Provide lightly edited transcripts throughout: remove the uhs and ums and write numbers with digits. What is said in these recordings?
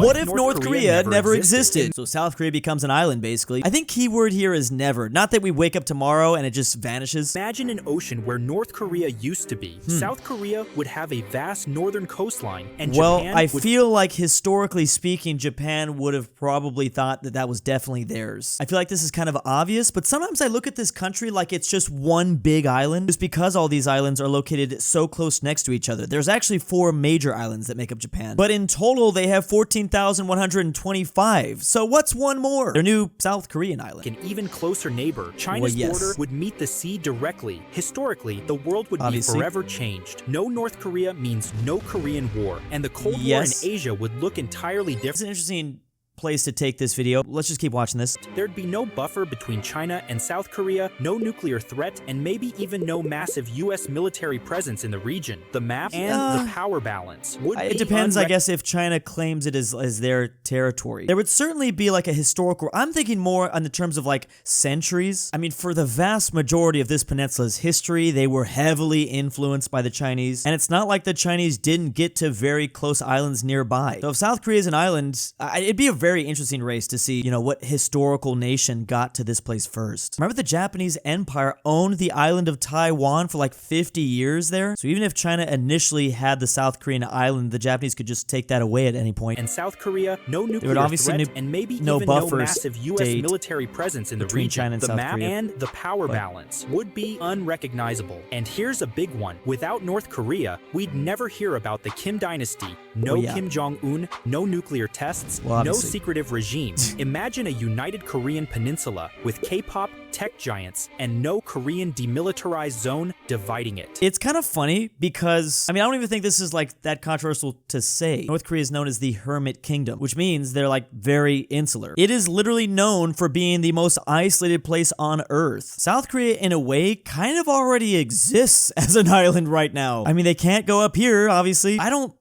What if North Korea never existed? So South Korea becomes an island, basically. I think keyword here is never. Not that we wake up tomorrow and it just vanishes. Imagine an ocean where North Korea used to be. South Korea would have a vast northern coastline, and Japan I feel like historically speaking, Japan would have probably thought that that was definitely theirs. I feel like this is kind of obvious, but sometimes I look at this country like it's just one big island, just because all these islands are located so close next to each other. There's actually 4 major islands that make up Japan, but in total they have 14,125. So what's one more? Their new South Korean island. An even closer neighbor, China's border would meet the sea directly. Historically, the world would be forever changed. No North Korea means no Korean War, and the Cold War in Asia would look entirely different. It's an interesting place to take this video. Let's just keep watching this. There'd be no buffer between China and South Korea, no nuclear threat, and maybe even no massive US military presence in the region. The map and the power balance would be it depends, I guess, if China claims it as their territory. There would certainly be like a historical, I'm thinking more on the terms of like centuries. I mean, for the vast majority of this peninsula's history, they were heavily influenced by the Chinese, and it's not like the Chinese didn't get to very close islands nearby. So if South Korea is an island, it'd be a very interesting race to see, you know, what historical nation got to this place first. Remember, the Japanese Empire owned the island of Taiwan for like 50 years there? So even if China initially had the South Korean island, the Japanese could just take that away at any point. And South Korea, no nuclear threat, and maybe even no massive US military presence in the region. China and the South map Korea. And the power balance would be unrecognizable. And here's a big one. Without North Korea, we'd never hear about the Kim dynasty, no Kim Jong-un, no nuclear tests, no secretive regime. Imagine a united Korean peninsula with K-pop, tech giants, and no Korean demilitarized zone dividing it. It's kind of funny because, I mean, I don't even think this is like that controversial to say. North Korea is known as the Hermit Kingdom, which means they're like very insular. It is literally known for being the most isolated place on Earth. South Korea, in a way, kind of already exists as an island right now. I mean, they can't go up here, obviously. I don't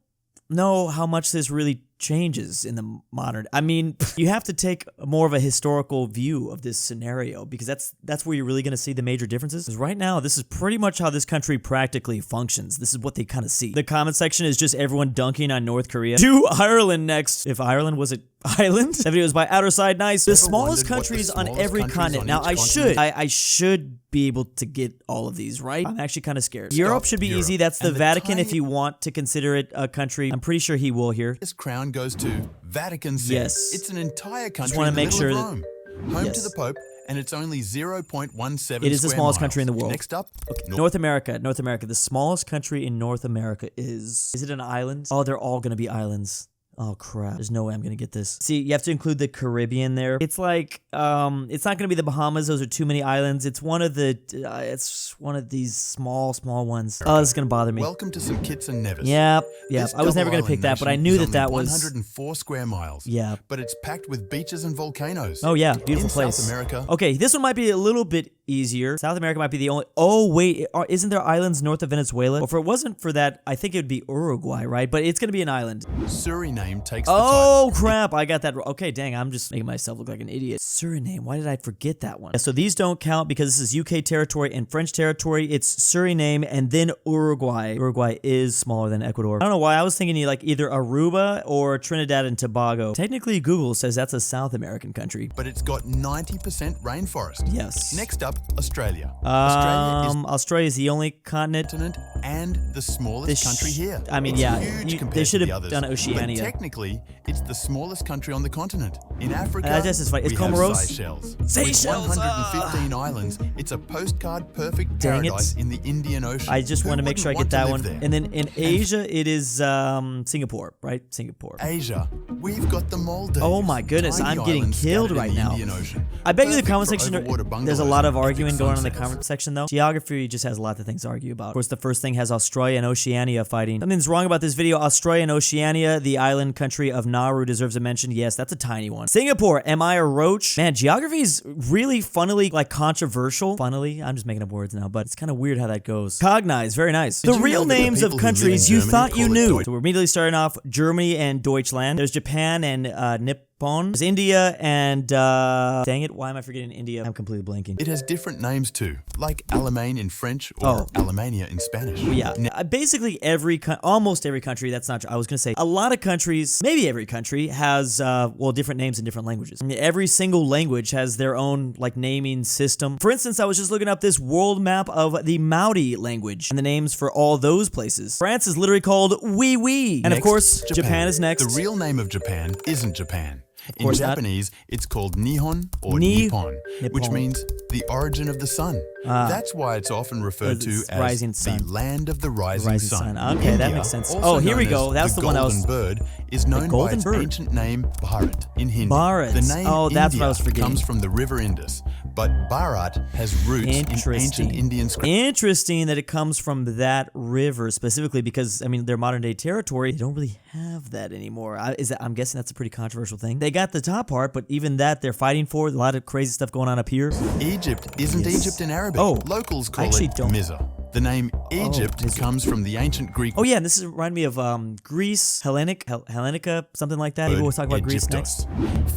know how much this really changes in the modern. I mean, you have to take more of a historical view of this scenario, because that's where you're really going to see the major differences. Because right now, this is pretty much how this country practically functions. This is what they kind of see. The comment section is just everyone dunking on North Korea. Do Ireland next. If Ireland was an island. That video was by Outerside Nice. The smallest countries on every continent. Now, I should be able to get all of these, right? I'm actually kind of scared. Europe should be easy. That's the Vatican if you want to consider it a country. I'm pretty sure he will here. This crown goes to Vatican City. Yes. It's an entire country just want to make sure of Rome, home to the Pope, and it's only 0.17 It is the smallest country in the world. Next up, North America. North America. The smallest country in North America is it an island? Oh, they're all going to be islands. Oh crap, there's no way I'm gonna get this. See, you have to include the Caribbean there. It's like, it's not gonna be the Bahamas, those are too many islands. It's one of the, it's one of these small ones. Oh, this is gonna bother me. Welcome to St. Kitts and Nevis. Yep. I was never gonna pick that, but I knew that was 104 square miles. Yeah. But it's packed with beaches and volcanoes. Oh yeah, beautiful place. South America. Okay, this one might be a little bit easier. South America might be the only, oh wait, isn't there islands north of Venezuela? Well, if it wasn't for that, I think it would be Uruguay, right? But it's gonna be an island. Suriname takes the Oh title. crap, I got that. Okay, dang, I'm just making myself look like an idiot. Suriname, why did I forget that one? So these don't count because this is UK territory and French territory. It's Suriname and then Uruguay. Uruguay is smaller than Ecuador. I don't know why, I was thinking like either Aruba or Trinidad and Tobago. Technically, Google says that's a South American country. But it's got 90% rainforest. Yes. Next up, Australia. Australia is the only continent and the smallest country here. I mean, they should have done Oceania. But technically, it's the smallest country on the continent. In Africa, this is funny. It's we have Comoros? Seychelles. Seychelles! With 115 islands, it's a postcard-perfect paradise in the Indian Ocean. I just want to make sure I get that one. There? And then in Asia, it is Singapore, right? Singapore. Asia, we've got the Maldives. Oh my goodness, I'm getting killed right now. I bet you the comment section, there's a lot of arguing going on in the comment section though. Geography just has a lot of things to argue about. Of course, the first thing has Australia and Oceania fighting. Something's wrong about this video. Australia and Oceania, the island country of Nauru, deserves a mention. Yes, that's a tiny one. Singapore, am I a roach? Man, geography is really funnily like controversial. Funnily, I'm just making up words now, but it's kind of weird how that goes. Cognize, very nice. The real names of countries you thought you knew. So we're immediately starting off Germany and Deutschland. There's Japan and Nippon. Nippon. There's India and, dang it, why am I forgetting India? I'm completely blanking. It has different names too, like Alamein in French or Alemania in Spanish. Yeah, basically almost every country, that's not true. I was going to say, a lot of countries, maybe every country, has, different names in different languages. I mean, every single language has their own, like, naming system. For instance, I was just looking up this world map of the Maori language and the names for all those places. France is literally called Wee. And of course, Japan is next. The real name of Japan isn't Japan. In Japanese, it's called Nihon or Nippon, which means the origin of the sun. That's why it's often referred to as the land of the rising sun. Okay, India, that makes sense. also Here we go. known That's as the one I was... golden bird is known by its ancient name Bharat in Hindi. Bharat. The name that's India what I was forgetting. comes from the river Indus, but Bharat has roots in ancient Indian script. Interesting that it comes from that river specifically because, I mean, their modern day territory, they don't really have that anymore. I'm guessing that's a pretty controversial thing. They got the top part, but even that they're fighting for. A lot of crazy stuff going on up here. Egypt isn't Egypt in Arabic. Locals call it Mizar. The name Egypt comes from the ancient Greek. Oh yeah, and this reminds me of Greece, Hellenica, something like that. We'll talk about Greece next.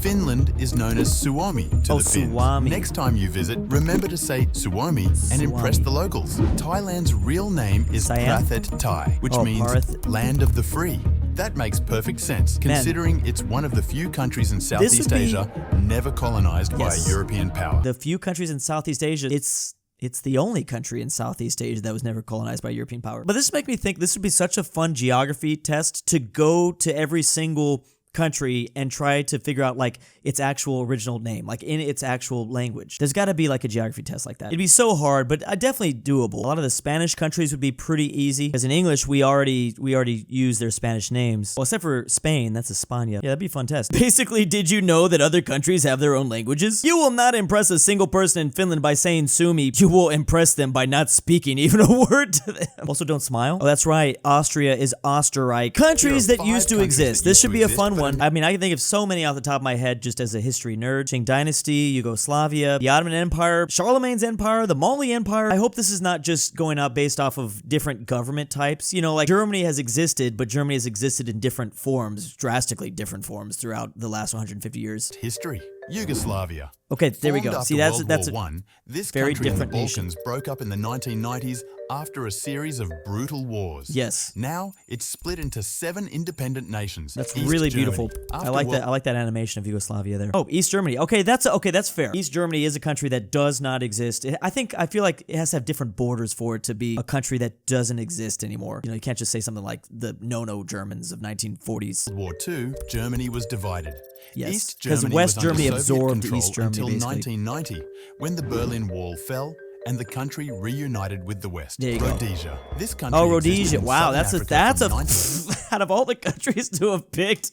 Finland is known as Suomi to the Finns. Suomi. Next time you visit, remember to say Suomi and impress the locals. Thailand's real name is Prathet Thai, which means land of the free. That makes perfect sense, considering it's one of the few countries in Southeast Asia never colonized by a European power. The few countries in Southeast Asia, it's the only country in Southeast Asia that was never colonized by European power. But this makes me think this would be such a fun geography test to go to every single country and try to figure out like its actual original name, like in its actual language. There's got to be like a geography test like that. It'd be so hard, but definitely doable. A lot of the Spanish countries would be pretty easy because in English we already use their Spanish names. Well, except for Spain, that's España. Yeah, that'd be a fun test. Basically, did you know that other countries have their own languages? You will not impress a single person in Finland by saying Suomi. You will impress them by not speaking even a word to them. Also, don't smile. Oh, that's right. Austria is Österreich. Countries that used to exist. This should be a fun one. I mean, I can think of so many off the top of my head just as a history nerd. Qing Dynasty, Yugoslavia, the Ottoman Empire, Charlemagne's Empire, the Mali Empire. I hope this is not just going up based off of different government types. You know, like Germany has existed, but Germany has existed in different forms, drastically different forms throughout the last 150 years. History. Yugoslavia. Okay, there we go. See, that's this very country different in the Balkans broke up in the 1990s after a series of brutal wars. Yes. Now it's split into 7 independent nations. That's really beautiful. I like that. I like that animation of Yugoslavia there. Oh, East Germany. Okay, that's fair. East Germany is a country that does not exist. I feel like it has to have different borders for it to be a country that doesn't exist anymore. You know, you can't just say something like the no-no Germans of 1940s. World War II, Germany was divided. Yes, because West Germany absorbed East Germany until basically. 1990, when the Berlin Wall fell and the country reunited with the West. There you go. Rhodesia. This country Rhodesia. Wow, that's a out of all the countries to have picked,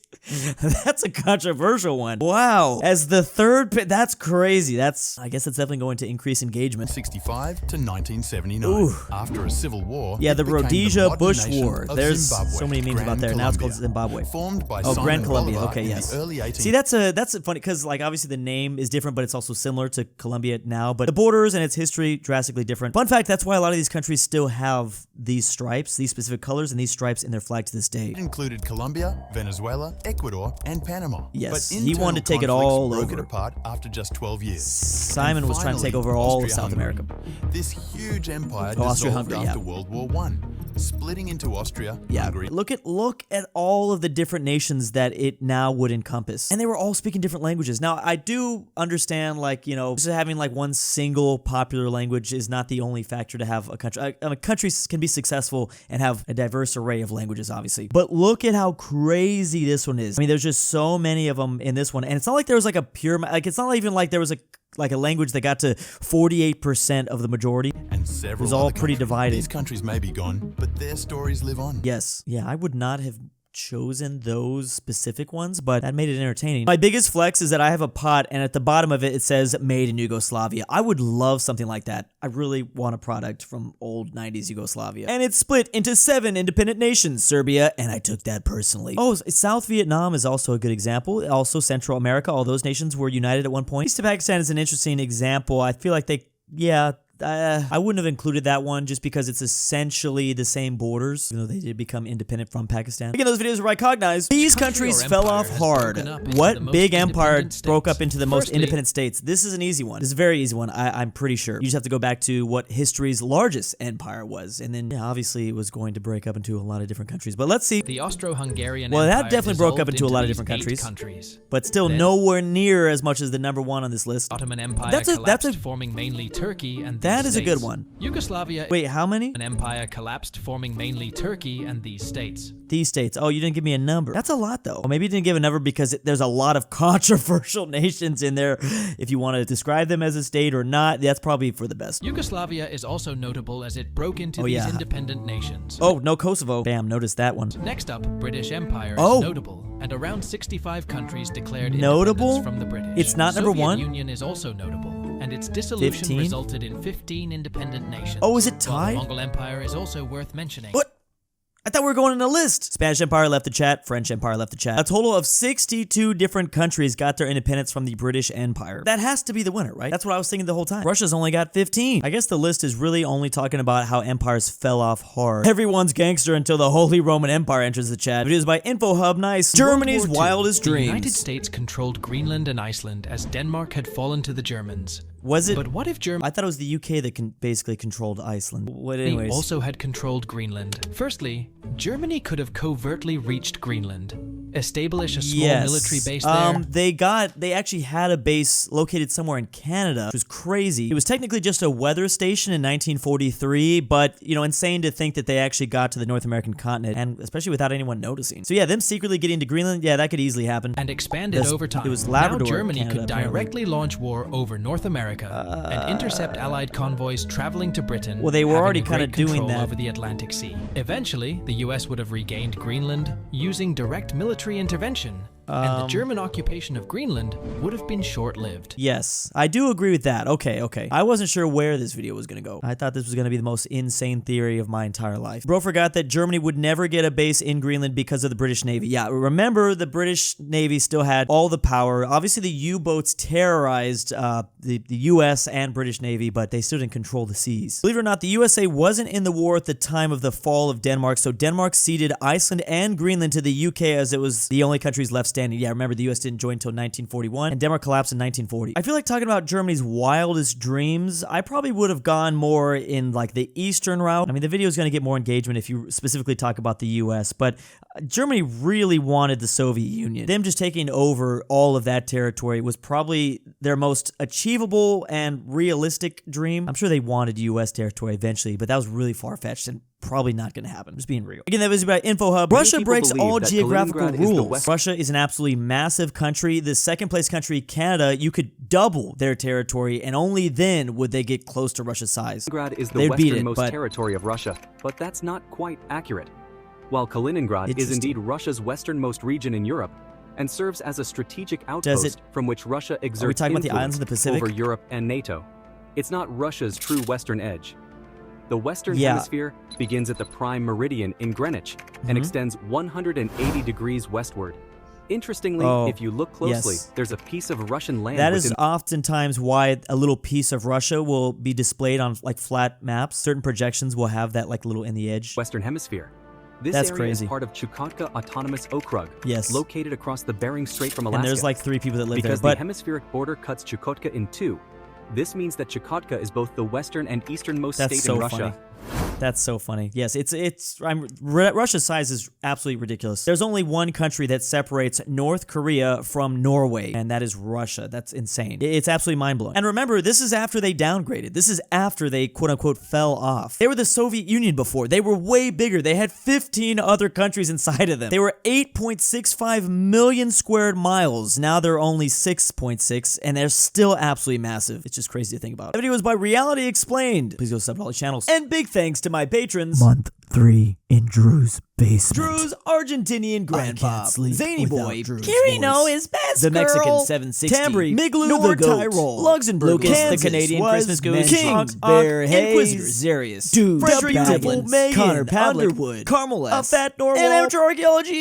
that's a controversial one. Wow. As the third pick, that's crazy. I guess that's definitely going to increase engagement. 1965 to 1979. Ooh. After a civil war. Yeah, the Rhodesia Bush nation War. of There's Zimbabwe, so many memes about there. Now it's called Zimbabwe. Formed by Grand Colombia. Bolivar Okay, in yes. the early 18th. See, that's funny because like obviously the name is different, but it's also similar to Colombia now. But the borders and its history drastically different. Fun fact: that's why a lot of these countries still have these stripes, these specific colors, and these stripes in their flag to this day. It included Colombia, Venezuela, Ecuador, and Panama. Yes, but he wanted to take it all broke over. It apart after just 12 years. Simon was trying to take over all of South America. This huge empire dissolved after World War I, splitting into Austria, Hungary. Look at all of the different nations that it now would encompass, and they were all speaking different languages. Now, I do understand, like, you know, just having like one single popular language is not the only factor to have a country. Countries can be successful and have a diverse array of languages, obviously. But look at how crazy this one is. I mean, there's just so many of them in this one, and it's not like there was like a pure, like it's not even like there was a language that got to 48% of the majority. And several it was all pretty divided. These countries may be gone, but their stories live on. Yes. Yeah, I would not have chosen those specific ones, but that made it entertaining. My biggest flex is that I have a pot, and at the bottom of it, it says made in Yugoslavia. I would love something like that. I really want a product from old 90s Yugoslavia. And it's split into 7 independent nations, Serbia, and I took that personally. Oh, South Vietnam is also a good example. Also Central America, all those nations were united at one point. East Pakistan is an interesting example. I feel like I wouldn't have included that one just because it's essentially the same borders, even though they did become independent from Pakistan. Again, those videos were recognized. These countries fell off hard. What big empire broke up into the most independent states? This is an easy one. This is a very easy one, I'm pretty sure. You just have to go back to what history's largest empire was, and then obviously it was going to break up into a lot of different countries. But let's see. The Austro-Hungarian Well, Empire that definitely broke up into a lot of these different 8 countries, but still nowhere near as much as the #1 on this list. Ottoman Empire collapsed, forming mainly Turkey and that is a good one. Yugoslavia. Wait, how many? An empire collapsed, forming mainly Turkey and these states. These states. Oh, you didn't give me a number. That's a lot, though. Well, maybe you didn't give a number because there's a lot of controversial nations in there. If you want to describe them as a state or not, that's probably for the best. Yugoslavia is also notable as it broke into these independent nations. Oh, no Kosovo. Bam, noticed that one. Next up, British Empire is notable, and around 65 countries declared independence from the British. It's not Soviet #1? Union is also notable, and its dissolution 15? resulted in 15 independent nations. Oh, is it tied? The Mongol Empire is also worth mentioning. What? I thought we were going in a list. Spanish Empire left the chat. French Empire left the chat. A total of 62 different countries got their independence from the British Empire. That has to be the winner, right? That's what I was thinking the whole time. Russia's only got 15. I guess the list is really only talking about how empires fell off hard. Everyone's gangster until the Holy Roman Empire enters the chat. Videos by InfoHub Nice. Germany's wildest dreams. The United States controlled Greenland and Iceland as Denmark had fallen to the Germans. Was it? But what if Germany... I thought it was the UK that basically controlled Iceland. What, anyways? They also had controlled Greenland. Firstly, Germany could have covertly reached Greenland, establish a small military base there. They actually had a base located somewhere in Canada, which was crazy. It was technically just a weather station in 1943, but, you know, insane to think that they actually got to the North American continent, and especially without anyone noticing. So yeah, them secretly getting to Greenland, yeah, that could easily happen. And expanded over time. It was Labrador, now Germany Canada, could directly launch war over North America and intercept Allied convoys traveling to Britain. Well, they were already kind of doing that over the Atlantic Sea. Eventually, the US would have regained Greenland using direct military intervention. And the German occupation of Greenland would have been short-lived. Yes, I do agree with that. Okay. I wasn't sure where this video was going to go. I thought this was going to be the most insane theory of my entire life. Bro forgot that Germany would never get a base in Greenland because of the British Navy. Yeah, remember the British Navy still had all the power. Obviously, the U-boats terrorized the US and British Navy, but they still didn't control the seas. Believe it or not, the USA wasn't in the war at the time of the fall of Denmark, so Denmark ceded Iceland and Greenland to the UK as it was the only countries left standing. Yeah, remember the US didn't join until 1941, and Denmark collapsed in 1940. I feel like talking about Germany's wildest dreams, I probably would have gone more in like the eastern route. I mean, the video is going to get more engagement if you specifically talk about the US, but Germany really wanted the Soviet Union. Them just taking over all of that territory was probably their most achievable and realistic dream. I'm sure they wanted US territory eventually, but that was really far-fetched and probably not going to happen. Just being real. Again, that was about InfoHub. Russia breaks all geographical rules. Russia is an absolutely massive country. The second place country, Canada, you could double their territory, and only then would they get close to Russia's size. Kaliningrad is the westernmost territory of Russia, but that's not quite accurate. While Kaliningrad is indeed Russia's westernmost region in Europe, and serves as a strategic outpost from which Russia exerts influence over Europe and NATO, it's not Russia's true western edge. The Western Hemisphere begins at the prime meridian in Greenwich and extends 180 degrees westward. Interestingly, if you look closely, there's a piece of Russian land. That is oftentimes why a little piece of Russia will be displayed on like flat maps. Certain projections will have that like little in the edge. Western Hemisphere. This area is part of Chukotka Autonomous Okrug, located across the Bering Strait from Alaska. And there's like 3 people that live there. Because the hemispheric border cuts Chukotka in 2. This means that Chukotka is both the western and easternmost state in Russia. That's so funny. Yes, Russia's size is absolutely ridiculous. There's only one country that separates North Korea from Norway, and that is Russia. That's insane. It's absolutely mind-blowing. And remember, this is after they downgraded. This is after they quote-unquote fell off. They were the Soviet Union before. They were way bigger. They had 15 other countries inside of them. They were 8.65 million square miles. Now they're only 6.6, and they're still absolutely massive. It's just crazy to think about. The video was by Reality Explained. Please go sub to all the channels. And big thanks to my patrons. Month 3 in Drew's basement. Drew's Argentinian Grandpa, ZaneyBoi, KirinoIsBestGirl, the Mexican 760, Tambre, Mgmluthegoat, Tyrol, Luxembourg, Kansas, the Canadian Christmas Goose, KingBearHaze, InquisitorXarius, DoOOCHBAGGINS, Fredrik Tibblin, Pavlik, Underwood, Carmel aPhatNarwhal, and Archaeology.